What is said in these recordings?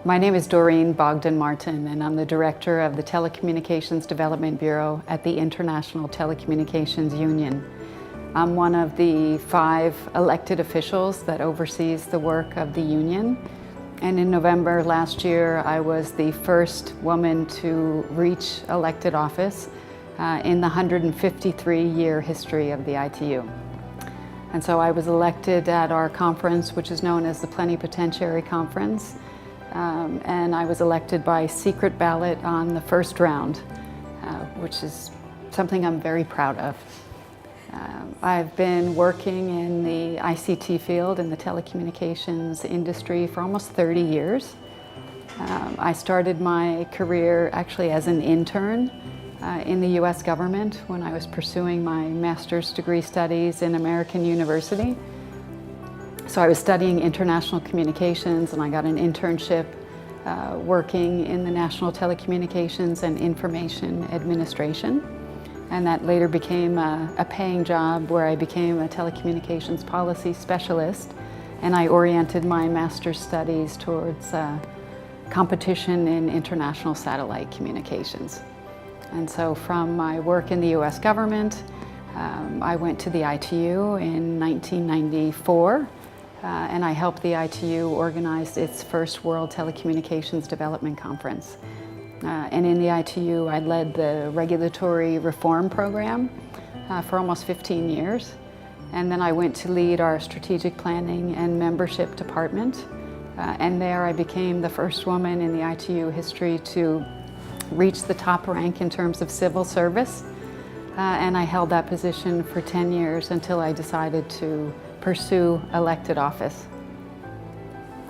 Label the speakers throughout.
Speaker 1: My name is Doreen Bogdan and I'm the Director of the Telecommunications Development Bureau at the International Telecommunications Union. I'm one of the 5 elected officials that oversees the work of the union. And in November last year, I was the first woman to reach elected office in the 153-year history of the ITU. And so I was elected at our conference, which is known as the Plenipotentiary Conference. And I was elected by secret ballot on the first round, which is something I'm very proud of. I've been working in the ICT field in the telecommunications industry for almost 30 years. I started my career actually as an intern in the US government when I was pursuing my master's degree studies in American University. So I was studying international communications, and I got an internship working in the National Telecommunications and Information Administration. And that later became a paying job where I became a telecommunications policy specialist, and I oriented my master's studies towards competition in international satellite communications. And so from my work in the US government, I went to the ITU in 1994. And I helped the ITU organize its first World Telecommunications Development Conference. And in the ITU, I led the regulatory reform program for almost 15 years. And then I went to lead our strategic planning and membership department. And there I became the first woman in the ITU history to reach the top rank in terms of civil service. And I held that position for 10 years until I decided to pursue elected office.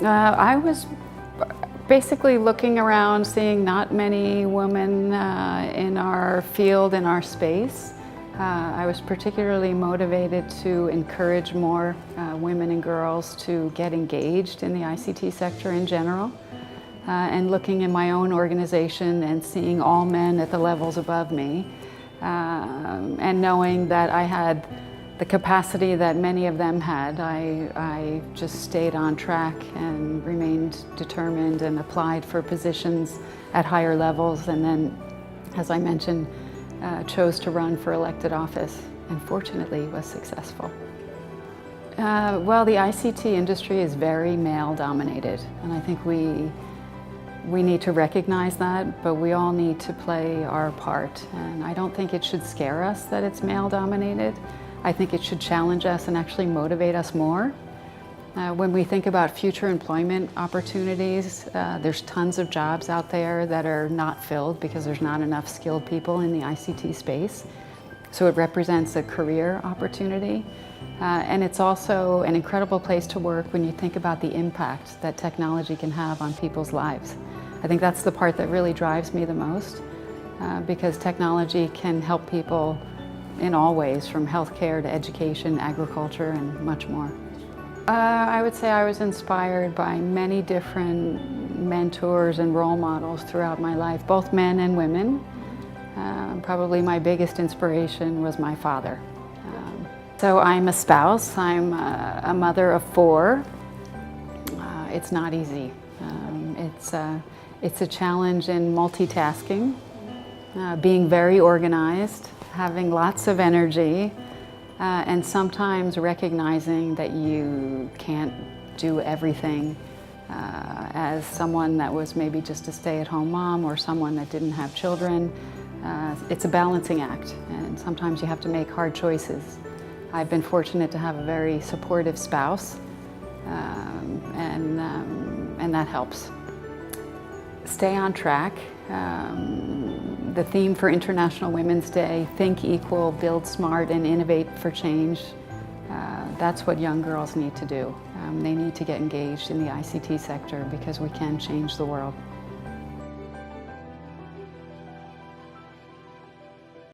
Speaker 1: I was basically looking around, seeing not many women in our field, in our space. I was particularly motivated to encourage more women and girls to get engaged in the ICT sector in general. And looking in my own organization and seeing all men at the levels above me, and knowing that I had the capacity that many of them had, I just stayed on track and remained determined and applied for positions at higher levels, and then, as I mentioned, chose to run for elected office, and fortunately was successful. Well, the ICT industry is very male-dominated, and I think we need to recognize that, but we all need to play our part. And I don't think it should scare us that it's male-dominated. I think it should challenge us and actually motivate us more. When we think about future employment opportunities, there's tons of jobs out there that are not filled because there's not enough skilled people in the ICT space. So it represents a career opportunity. And it's also an incredible place to work when you think about the impact that technology can have on people's lives. I think that's the part that really drives me the most, because technology can help people in all ways, from healthcare to education, agriculture, and much more. I would say I was inspired by many different mentors and role models throughout my life, both men and women. Probably my biggest inspiration was my father. So I'm a spouse, I'm a mother of 4. It's not easy. It's a challenge in multitasking, being very organized, having lots of energy, and sometimes recognizing that you can't do everything as someone that was maybe just a stay-at-home mom or someone that didn't have children. It's a balancing act, and sometimes you have to make hard choices. I've been fortunate to have a very supportive spouse, and that helps. Stay on track. The theme for International Women's Day, Think Equal, Build Smart, and Innovate for Change, that's what young girls need to do. They need to get engaged in the ICT sector because we can change the world.